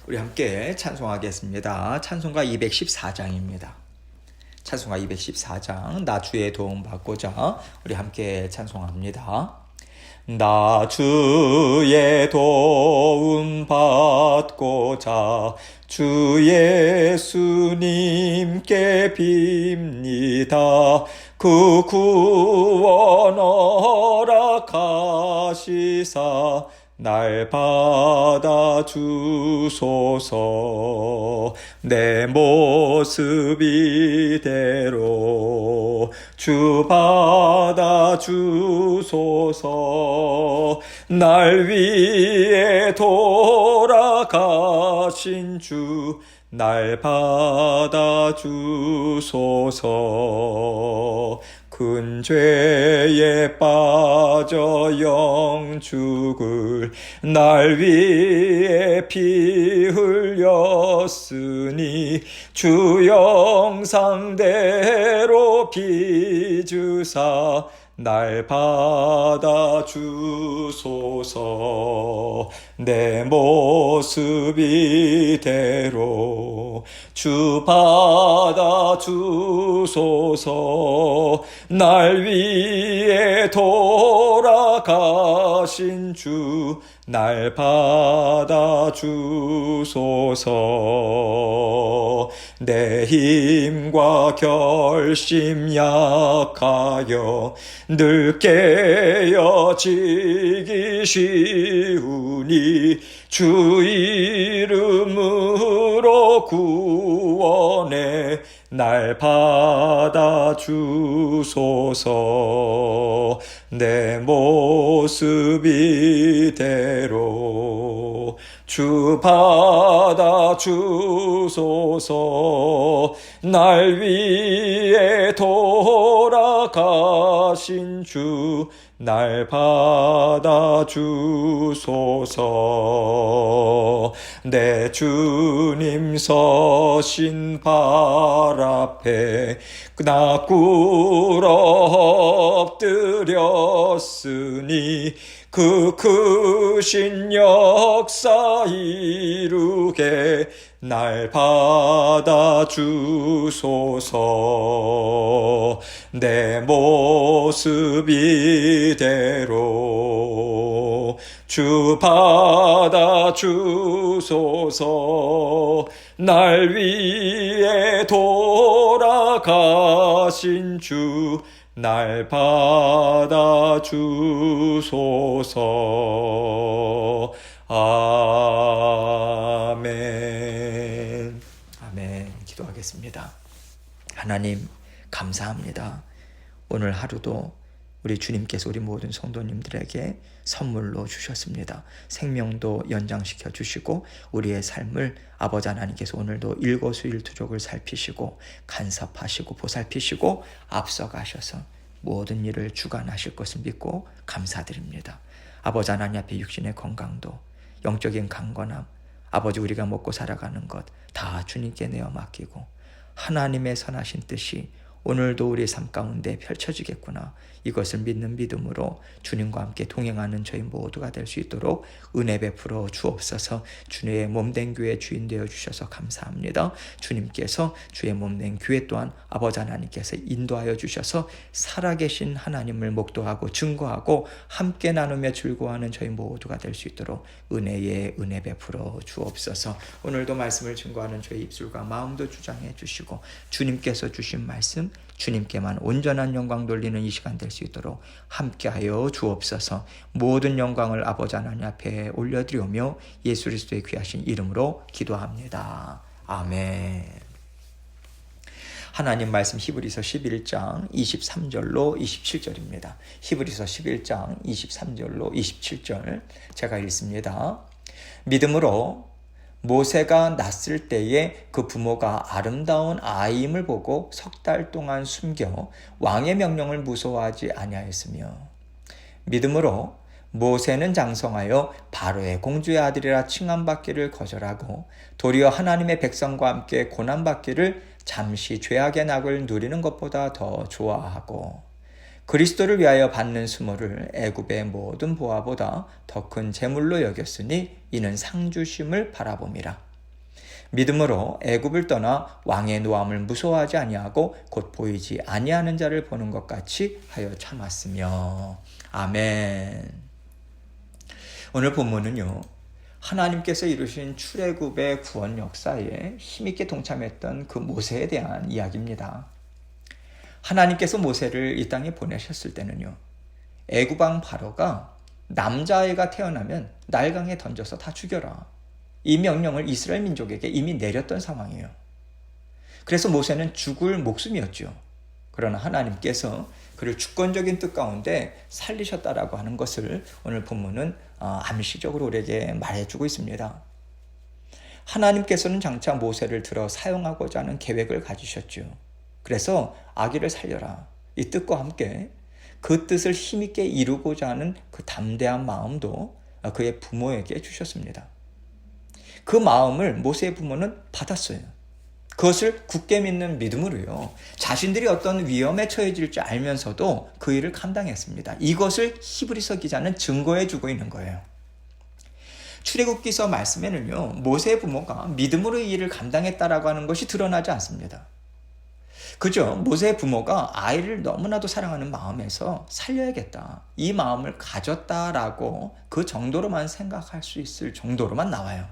우리 함께 찬송하겠습니다. 찬송가 214장입니다. 찬송가 214장 나 주의 도움 받고자 우리 함께 찬송합니다. 나 주의 도움 받고자 주 예수님께 빕니다. 그 구원 허락하시사 날 받아주소서. 내 모습 이대로 주 받아주소서. 날 위해 돌아가신 주 날 받아주소서. 큰 죄에 빠져 영 죽을 날 위해 피 흘렸으니 주 영상대로 피 주사 날 받아주소서. 내 모습 이대로 주 받아주소서. 날 위해 돌아가신 주 날 받아주소서. 내 힘과 결심 약하여 늘 깨어지기 쉬우니 주 이름으로 구원해 날 받아주소서. 내 모습 이대로 주 받아주소서. 날 위해 돌아가신 주 날 받아주소서. 내 주님 서신 발 앞에 나 꿇어 엎드렸으니 그 크신 역사 이루게 날 받아주소서. 내 모습 이대로 주 받아주소서. 날 위해 돌아가신 주 날 받아주소서. 아멘. 아멘. 기도하겠습니다. 하나님 감사합니다. 오늘 하루도 우리 주님께서 우리 모든 성도님들에게 선물로 주셨습니다. 생명도 연장시켜 주시고 우리의 삶을 아버지 하나님께서 오늘도 일거수일투족을 살피시고 간섭하시고 보살피시고 앞서가셔서 모든 일을 주관하실 것을 믿고 감사드립니다. 아버지 하나님 앞에 육신의 건강도 영적인 강건함 아버지 우리가 먹고 살아가는 것 다 주님께 내어 맡기고 하나님의 선하신 뜻이 오늘도 우리의 삶 가운데 펼쳐지겠구나. 이것을 믿는 믿음으로 주님과 함께 동행하는 저희 모두가 될 수 있도록 은혜 베풀어 주옵소서. 주의 몸된 교회 주인 되어 주셔서 감사합니다. 주님께서 주의 몸된 교회 또한 아버지 하나님께서 인도하여 주셔서 살아계신 하나님을 목도하고 증거하고 함께 나누며 즐거워하는 저희 모두가 될 수 있도록 은혜에 은혜 베풀어 주옵소서. 오늘도 말씀을 증거하는 저희 입술과 마음도 주장해 주시고 주님께서 주신 말씀 주님께만 온전한 영광 돌리는 이 시간 될 수 있도록 함께하여 주옵소서. 모든 영광을 아버지 하나님 앞에 올려드리오며 예수 그리스도의 귀하신 이름으로 기도합니다. 아멘. 하나님 말씀 히브리서 11장 23절로 27절입니다. 히브리서 11장 23절로 27절 제가 읽습니다. 믿음으로 모세가 낳았을 때에 그 부모가 아름다운 아이임을 보고 석 달 동안 숨겨 왕의 명령을 무서워하지 아니하였으며 믿음으로 모세는 장성하여 바로의 공주의 아들이라 칭함받기를 거절하고 도리어 하나님의 백성과 함께 고난받기를 잠시 죄악의 낙을 누리는 것보다 더 좋아하고 그리스도를 위하여 받는 수모를 애굽의 모든 보화보다 더 큰 재물로 여겼으니 이는 상주심을 바라봄이라. 믿음으로 애굽을 떠나 왕의 노함을 무서워하지 아니하고 곧 보이지 아니하는 자를 보는 것 같이 하여 참았으며. 아멘. 오늘 본문은요, 하나님께서 이루신 출애굽의 구원 역사에 힘있게 동참했던 그 모세에 대한 이야기입니다. 하나님께서 모세를 이 땅에 보내셨을 때는요, 애굽 왕 바로가 남자아이가 태어나면 날강에 던져서 다 죽여라, 이 명령을 이스라엘 민족에게 이미 내렸던 상황이에요. 그래서 모세는 죽을 목숨이었죠. 그러나 하나님께서 그를 주권적인 뜻 가운데 살리셨다라고 하는 것을 오늘 본문은 암시적으로 우리에게 말해주고 있습니다. 하나님께서는 장차 모세를 들어 사용하고자 하는 계획을 가지셨죠. 그래서 아기를 살려라, 이 뜻과 함께 그 뜻을 힘있게 이루고자 하는 그 담대한 마음도 그의 부모에게 주셨습니다. 그 마음을 모세의 부모는 받았어요. 그것을 굳게 믿는 믿음으로요, 자신들이 어떤 위험에 처해질지 알면서도 그 일을 감당했습니다. 이것을 히브리서 기자는 증거해 주고 있는 거예요. 출애굽기서 말씀에는요, 모세의 부모가 믿음으로 이 일을 감당했다라고 하는 것이 드러나지 않습니다. 그죠? 모세의 부모가 아이를 너무나도 사랑하는 마음에서 살려야겠다, 이 마음을 가졌다라고 그 정도로만 생각할 수 있을 정도로만 나와요.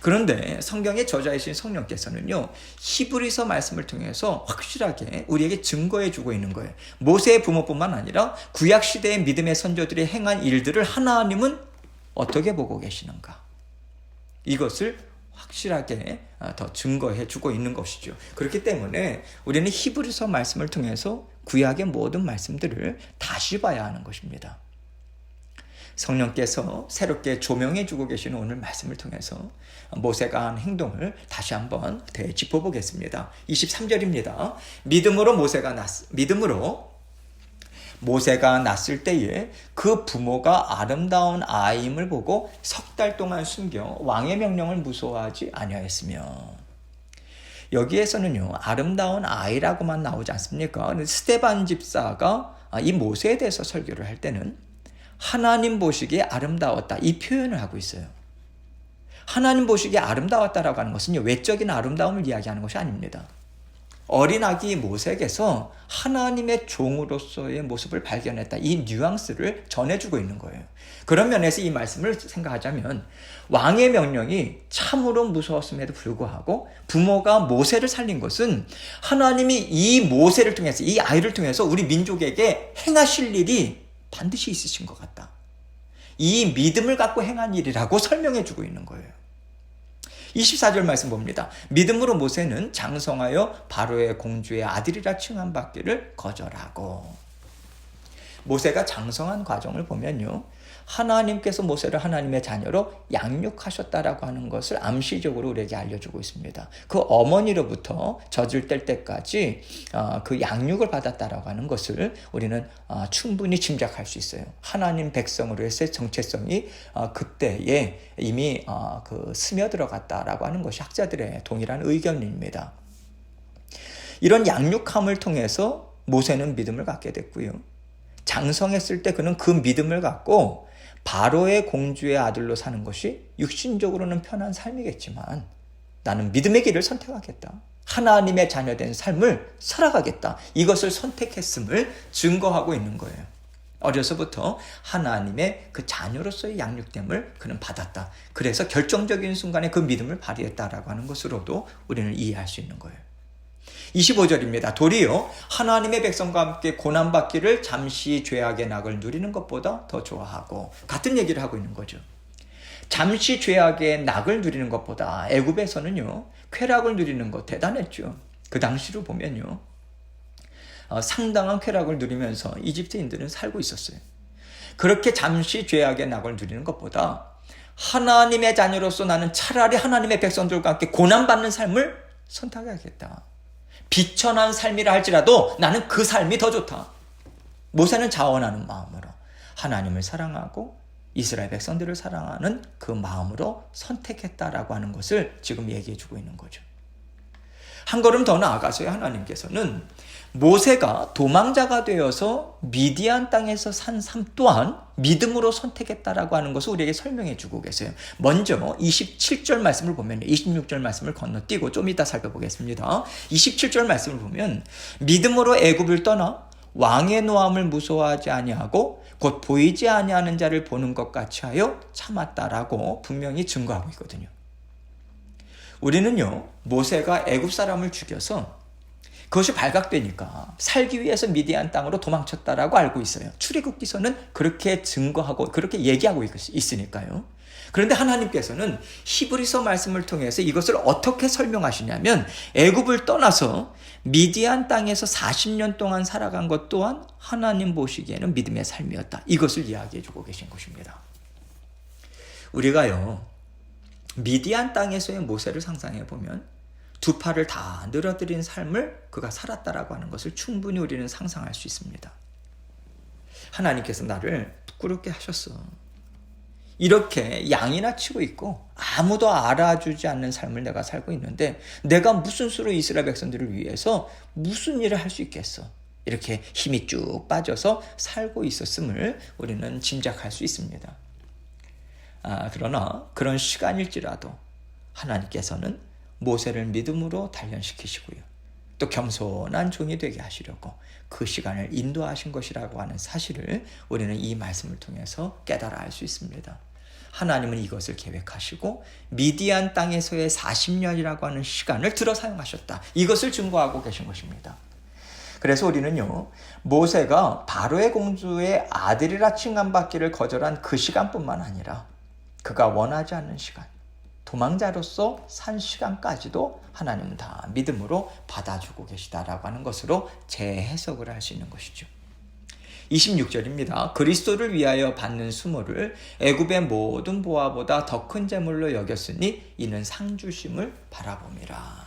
그런데 성경의 저자이신 성령께서는요, 히브리서 말씀을 통해서 확실하게 우리에게 증거해 주고 있는 거예요. 모세의 부모뿐만 아니라 구약시대의 믿음의 선조들이 행한 일들을 하나님은 어떻게 보고 계시는가, 이것을 확실하게 더 증거해 주고 있는 것이죠. 그렇기 때문에 우리는 히브리서 말씀을 통해서 구약의 모든 말씀들을 다시 봐야 하는 것입니다. 성령께서 새롭게 조명해 주고 계시는 오늘 말씀을 통해서 모세가 한 행동을 다시 한번 짚어보겠습니다. 23절입니다. 믿음으로 모세가 났을 때에 그 부모가 아름다운 아이임을 보고 석 달 동안 숨겨 왕의 명령을 무서워하지 아니하였으며. 여기에서는요, 아름다운 아이라고만 나오지 않습니까? 스데반 집사가 이 모세에 대해서 설교를 할 때는 하나님 보시기에 아름다웠다, 이 표현을 하고 있어요. 하나님 보시기에 아름다웠다라고 하는 것은 외적인 아름다움을 이야기하는 것이 아닙니다. 어린아기 모세에게서 하나님의 종으로서의 모습을 발견했다, 이 뉘앙스를 전해주고 있는 거예요. 그런 면에서 이 말씀을 생각하자면 왕의 명령이 참으로 무서웠음에도 불구하고 부모가 모세를 살린 것은 하나님이 이 모세를 통해서, 이 아이를 통해서 우리 민족에게 행하실 일이 반드시 있으신 것 같다, 이 믿음을 갖고 행한 일이라고 설명해 주고 있는 거예요. 24절 말씀 봅니다. 믿음으로 모세는 장성하여 바로의 공주의 아들이라 칭함받기를 거절하고. 모세가 장성한 과정을 보면요, 하나님께서 모세를 하나님의 자녀로 양육하셨다라고 하는 것을 암시적으로 우리에게 알려주고 있습니다. 그 어머니로부터 젖을 뗄 때까지 그 양육을 받았다라고 하는 것을 우리는 충분히 짐작할 수 있어요. 하나님 백성으로서의 정체성이 그때에 이미 스며들어갔다라고 하는 것이 학자들의 동일한 의견입니다. 이런 양육함을 통해서 모세는 믿음을 갖게 됐고요, 장성했을 때 그는 그 믿음을 갖고 바로의 공주의 아들로 사는 것이 육신적으로는 편한 삶이겠지만 나는 믿음의 길을 선택하겠다, 하나님의 자녀된 삶을 살아가겠다, 이것을 선택했음을 증거하고 있는 거예요. 어려서부터 하나님의 그 자녀로서의 양육됨을 그는 받았다. 그래서 결정적인 순간에 그 믿음을 발휘했다라고 하는 것으로도 우리는 이해할 수 있는 거예요. 25절입니다. 도리어 하나님의 백성과 함께 고난받기를 잠시 죄악의 낙을 누리는 것보다 더 좋아하고, 같은 얘기를 하고 있는 거죠. 잠시 죄악의 낙을 누리는 것보다 애굽에서는요, 쾌락을 누리는 것 대단했죠. 그 당시로 보면요, 상당한 쾌락을 누리면서 이집트인들은 살고 있었어요. 그렇게 잠시 죄악의 낙을 누리는 것보다 하나님의 자녀로서 나는 차라리 하나님의 백성들과 함께 고난받는 삶을 선택하겠다, 비천한 삶이라 할지라도 나는 그 삶이 더 좋다. 모세는 자원하는 마음으로 하나님을 사랑하고 이스라엘 백성들을 사랑하는 그 마음으로 선택했다라고 하는 것을 지금 얘기해 주고 있는 거죠. 한 걸음 더 나아가서요, 하나님께서는 모세가 도망자가 되어서 미디안 땅에서 산 삶 또한 믿음으로 선택했다라고 하는 것을 우리에게 설명해 주고 계세요. 먼저 27절 말씀을 보면 26절 말씀을 건너뛰고 좀 이따 살펴보겠습니다. 27절 말씀을 보면 믿음으로 애굽을 떠나 왕의 노함을 무서워하지 아니하고 곧 보이지 아니하는 자를 보는 것 같이 하여 참았다라고 분명히 증거하고 있거든요. 우리는요, 모세가 애굽 사람을 죽여서 그것이 발각되니까 살기 위해서 미디안 땅으로 도망쳤다라고 알고 있어요. 출애굽기서는 그렇게 증거하고 그렇게 얘기하고 있으니까요. 그런데 하나님께서는 히브리서 말씀을 통해서 이것을 어떻게 설명하시냐면 애굽을 떠나서 미디안 땅에서 40년 동안 살아간 것 또한 하나님 보시기에는 믿음의 삶이었다. 이것을 이야기해 주고 계신 것입니다. 우리가요, 미디안 땅에서의 모세를 상상해 보면 두 팔을 다 늘어뜨린 삶을 그가 살았다라고 하는 것을 충분히 우리는 상상할 수 있습니다. 하나님께서 나를 부끄럽게 하셨어. 이렇게 양이나 치고 있고 아무도 알아주지 않는 삶을 내가 살고 있는데 내가 무슨 수로 이스라엘 백성들을 위해서 무슨 일을 할 수 있겠어. 이렇게 힘이 쭉 빠져서 살고 있었음을 우리는 짐작할 수 있습니다. 그러나 그런 시간일지라도 하나님께서는 모세를 믿음으로 단련시키시고요. 또 겸손한 종이 되게 하시려고 그 시간을 인도하신 것이라고 하는 사실을 우리는 이 말씀을 통해서 깨달아 알 수 있습니다. 하나님은 이것을 계획하시고 미디안 땅에서의 40년이라고 하는 시간을 들어 사용하셨다. 이것을 증거하고 계신 것입니다. 그래서 우리는요, 모세가 바로의 공주의 아들이라 칭함받기를 거절한 그 시간뿐만 아니라 그가 원하지 않는 시간, 도망자로서 산 시간까지도 하나님은 다 믿음으로 받아주고 계시다라고 하는 것으로 재해석을 할 수 있는 것이죠. 26절입니다. 그리스도를 위하여 받는 수모를 애굽의 모든 보화보다 더 큰 재물로 여겼으니 이는 상 주심을 바라봄이라.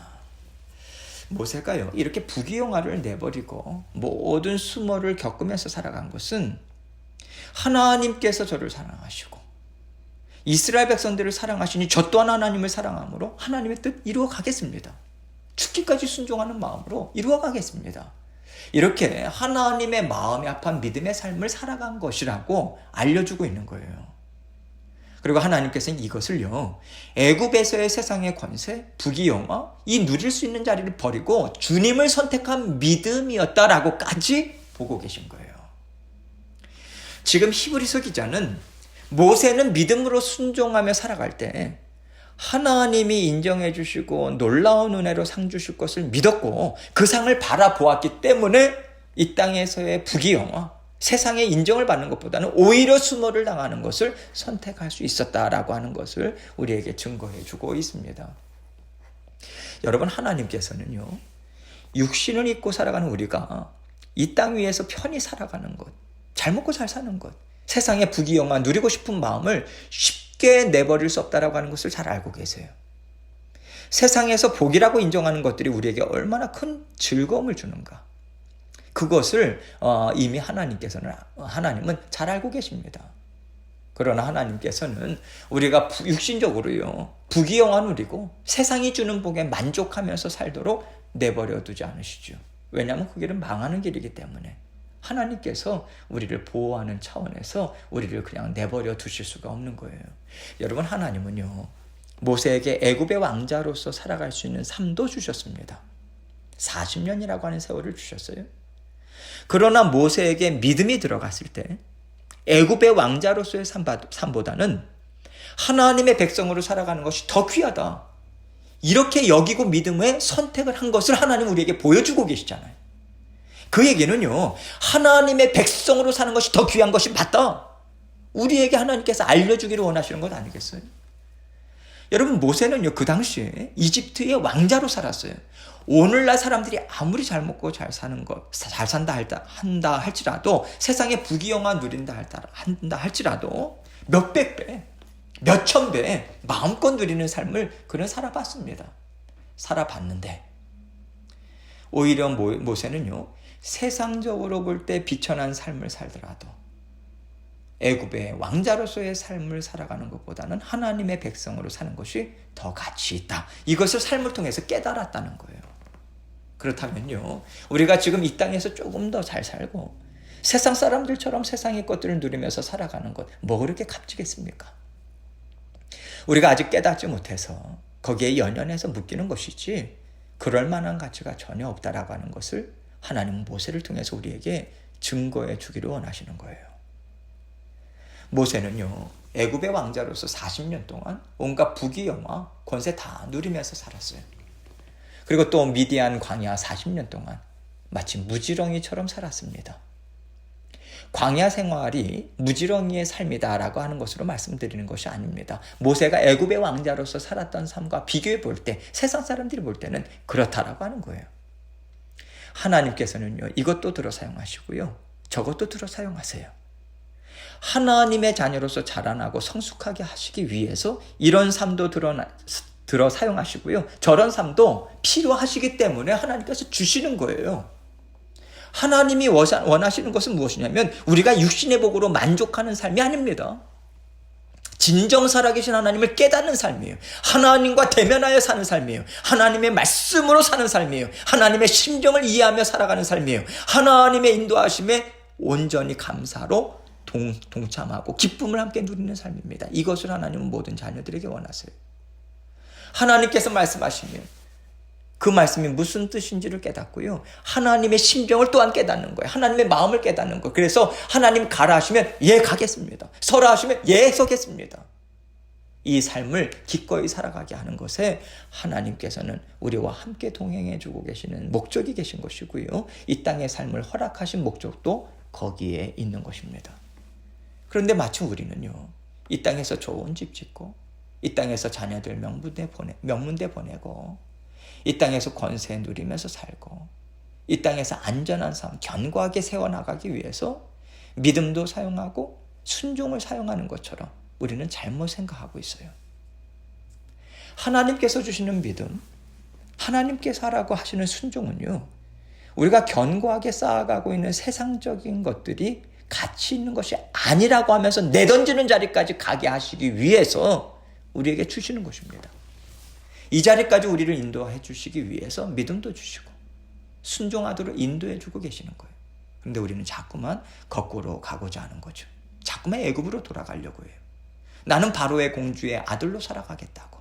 모세가요, 이렇게 부귀영화를 내버리고 모든 수모를 겪으면서 살아간 것은 하나님께서 저를 사랑하시고 이스라엘 백성들을 사랑하시니 저 또한 하나님을 사랑함으로 하나님의 뜻 이루어 가겠습니다. 죽기까지 순종하는 마음으로 이루어 가겠습니다. 이렇게 하나님의 마음에 합한 믿음의 삶을 살아간 것이라고 알려주고 있는 거예요. 그리고 하나님께서는 이것을요, 애굽에서의 세상의 권세, 부귀영화, 이 누릴 수 있는 자리를 버리고 주님을 선택한 믿음이었다라고까지 보고 계신 거예요. 지금 히브리서 기자는 모세는 믿음으로 순종하며 살아갈 때 하나님이 인정해 주시고 놀라운 은혜로 상 주실 것을 믿었고 그 상을 바라보았기 때문에 이 땅에서의 부귀영화, 세상의 인정을 받는 것보다는 오히려 수모를 당하는 것을 선택할 수 있었다라고 하는 것을 우리에게 증거해 주고 있습니다. 여러분, 하나님께서는요, 육신을 입고 살아가는 우리가 이 땅 위에서 편히 살아가는 것, 잘 먹고 잘 사는 것, 세상의 부귀영화 누리고 싶은 마음을 쉽게 내버릴 수 없다라고 하는 것을 잘 알고 계세요. 세상에서 복이라고 인정하는 것들이 우리에게 얼마나 큰 즐거움을 주는가, 그것을 이미 하나님은 잘 알고 계십니다. 그러나 하나님께서는 우리가 육신적으로요, 부귀영화 누리고 세상이 주는 복에 만족하면서 살도록 내버려 두지 않으시죠. 왜냐하면 그 길은 망하는 길이기 때문에 하나님께서 우리를 보호하는 차원에서 우리를 그냥 내버려 두실 수가 없는 거예요. 여러분, 하나님은요, 모세에게 애굽의 왕자로서 살아갈 수 있는 삶도 주셨습니다. 40년이라고 하는 세월을 주셨어요. 그러나 모세에게 믿음이 들어갔을 때 애굽의 왕자로서의 삶보다는 하나님의 백성으로 살아가는 것이 더 귀하다, 이렇게 여기고 믿음의 선택을 한 것을 하나님 우리에게 보여주고 계시잖아요. 그 얘기는요, 하나님의 백성으로 사는 것이 더 귀한 것이 맞다, 우리에게 하나님께서 알려주기를 원하시는 것 아니겠어요? 여러분, 모세는요, 그 당시에 이집트의 왕자로 살았어요. 오늘날 사람들이 아무리 잘 먹고 잘 사는 것, 잘 산다 한다 할지라도, 세상에 부귀영화 누린다 한다 할지라도 몇백 배, 몇천 배 마음껏 누리는 삶을 그는 살아봤습니다. 살아봤는데 오히려 모세는요, 세상적으로 볼 때 비천한 삶을 살더라도 애굽의 왕자로서의 삶을 살아가는 것보다는 하나님의 백성으로 사는 것이 더 가치 있다, 이것을 삶을 통해서 깨달았다는 거예요. 그렇다면요, 우리가 지금 이 땅에서 조금 더 잘 살고 세상 사람들처럼 세상의 것들을 누리면서 살아가는 것, 뭐 그렇게 값지겠습니까? 우리가 아직 깨닫지 못해서 거기에 연연해서 묶이는 것이지 그럴 만한 가치가 전혀 없다라고 하는 것을 하나님은 모세를 통해서 우리에게 증거해 주기를 원하시는 거예요. 모세는요, 애굽의 왕자로서 40년 동안 온갖 부귀영화, 권세 다 누리면서 살았어요. 그리고 또 미디안 광야 40년 동안 마치 무지렁이처럼 살았습니다. 광야 생활이 무지렁이의 삶이다라고 하는 것으로 말씀드리는 것이 아닙니다. 모세가 애굽의 왕자로서 살았던 삶과 비교해 볼 때, 세상 사람들이 볼 때는 그렇다라고 하는 거예요. 하나님께서는요, 이것도 들어 사용하시고요, 저것도 들어 사용하세요. 하나님의 자녀로서 자라나고 성숙하게 하시기 위해서 이런 삶도 들어 사용하시고요, 저런 삶도 필요하시기 때문에 하나님께서 주시는 거예요. 하나님이 원하시는 것은 무엇이냐면 우리가 육신의 복으로 만족하는 삶이 아닙니다. 진정 살아계신 하나님을 깨닫는 삶이에요. 하나님과 대면하여 사는 삶이에요. 하나님의 말씀으로 사는 삶이에요. 하나님의 심정을 이해하며 살아가는 삶이에요. 하나님의 인도하심에 온전히 감사로 동참하고 기쁨을 함께 누리는 삶입니다. 이것을 하나님은 모든 자녀들에게 원하세요. 하나님께서 말씀하시면 그 말씀이 무슨 뜻인지를 깨닫고요, 하나님의 심정을 또한 깨닫는 거예요. 하나님의 마음을 깨닫는 거예요. 그래서 하나님 가라 하시면 예 가겠습니다. 서라 하시면 예 서겠습니다. 이 삶을 기꺼이 살아가게 하는 것에 하나님께서는 우리와 함께 동행해 주고 계시는 목적이 계신 것이고요, 이 땅의 삶을 허락하신 목적도 거기에 있는 것입니다. 그런데 마침 우리는요, 이 땅에서 좋은 집 짓고 이 땅에서 자녀들 명문대 보내고 이 땅에서 권세 누리면서 살고 이 땅에서 안전한 삶 견고하게 세워나가기 위해서 믿음도 사용하고 순종을 사용하는 것처럼 우리는 잘못 생각하고 있어요. 하나님께서 주시는 믿음, 하나님께서 하라고 하시는 순종은요, 우리가 견고하게 쌓아가고 있는 세상적인 것들이 가치 있는 것이 아니라고 하면서 내던지는 자리까지 가게 하시기 위해서 우리에게 주시는 것입니다. 이 자리까지 우리를 인도해 주시기 위해서 믿음도 주시고 순종하도록 인도해 주고 계시는 거예요. 그런데 우리는 자꾸만 거꾸로 가고자 하는 거죠. 자꾸만 애굽으로 돌아가려고 해요. 나는 바로의 공주의 아들로 살아가겠다고.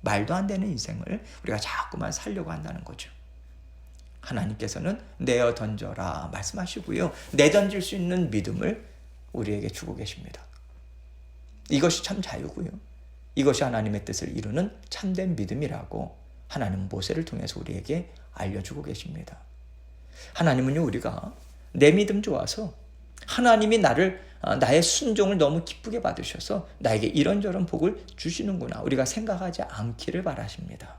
말도 안 되는 인생을 우리가 자꾸만 살려고 한다는 거죠. 하나님께서는 내어 던져라 말씀하시고요, 내던질 수 있는 믿음을 우리에게 주고 계십니다. 이것이 참 자유고요, 이것이 하나님의 뜻을 이루는 참된 믿음이라고 하나님은 모세를 통해서 우리에게 알려주고 계십니다. 하나님은요, 우리가 내 믿음 좋아서 하나님이 나의 순종을 너무 기쁘게 받으셔서 나에게 이런저런 복을 주시는구나 우리가 생각하지 않기를 바라십니다.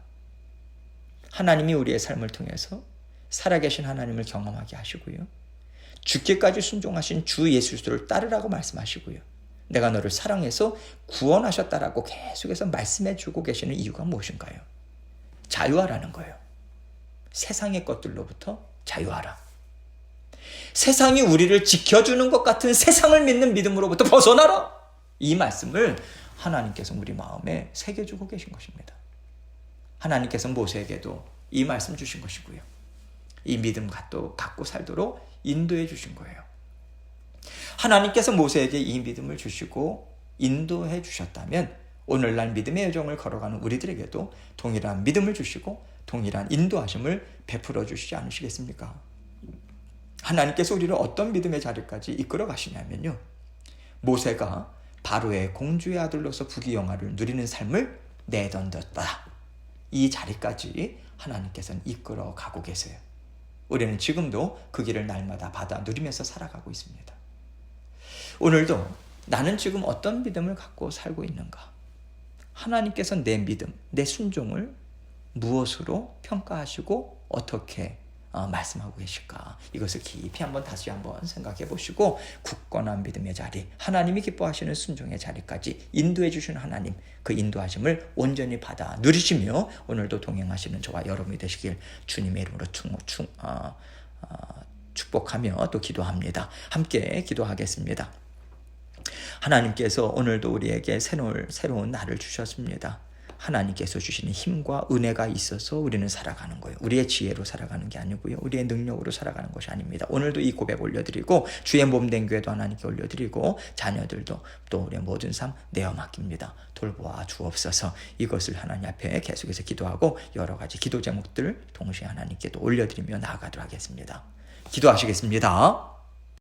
하나님이 우리의 삶을 통해서 살아계신 하나님을 경험하게 하시고요, 죽기까지 순종하신 주 예수 그리스도를 따르라고 말씀하시고요, 내가 너를 사랑해서 구원하셨다라고 계속해서 말씀해 주고 계시는 이유가 무엇인가요? 자유하라는 거예요. 세상의 것들로부터 자유하라. 세상이 우리를 지켜주는 것 같은 세상을 믿는 믿음으로부터 벗어나라. 이 말씀을 하나님께서 우리 마음에 새겨주고 계신 것입니다. 하나님께서 모세에게도 이 말씀 주신 것이고요, 이 믿음 갖고 살도록 인도해 주신 거예요. 하나님께서 모세에게 이 믿음을 주시고 인도해 주셨다면 오늘날 믿음의 여정을 걸어가는 우리들에게도 동일한 믿음을 주시고 동일한 인도하심을 베풀어 주시지 않으시겠습니까? 하나님께서 우리를 어떤 믿음의 자리까지 이끌어 가시냐면요, 모세가 바로의 공주의 아들로서 부귀영화를 누리는 삶을 내던졌다, 이 자리까지 하나님께서는 이끌어 가고 계세요. 우리는 지금도 그 길을 날마다 받아 누리면서 살아가고 있습니다. 오늘도 나는 지금 어떤 믿음을 갖고 살고 있는가? 하나님께서 내 믿음, 내 순종을 무엇으로 평가하시고 어떻게 말씀하고 계실까? 이것을 깊이 다시 한번 생각해 보시고 굳건한 믿음의 자리, 하나님이 기뻐하시는 순종의 자리까지 인도해 주시는 하나님, 그 인도하심을 온전히 받아 누리시며 오늘도 동행하시는 저와 여러분이 되시길 주님의 이름으로 축복하며 또 기도합니다. 함께 기도하겠습니다. 하나님께서 오늘도 우리에게 새로운 날을 주셨습니다. 하나님께서 주시는 힘과 은혜가 있어서 우리는 살아가는 거예요. 우리의 지혜로 살아가는 게 아니고요. 우리의 능력으로 살아가는 것이 아닙니다. 오늘도 이 고백 올려드리고 주의 몸된 교회도 하나님께 올려드리고 자녀들도 또 우리의 모든 삶 내어 맡깁니다. 돌보아 주옵소서. 이것을 하나님 앞에 계속해서 기도하고 여러 가지 기도 제목들 동시에 하나님께도 올려드리며 나아가도록 하겠습니다. 기도하시겠습니다.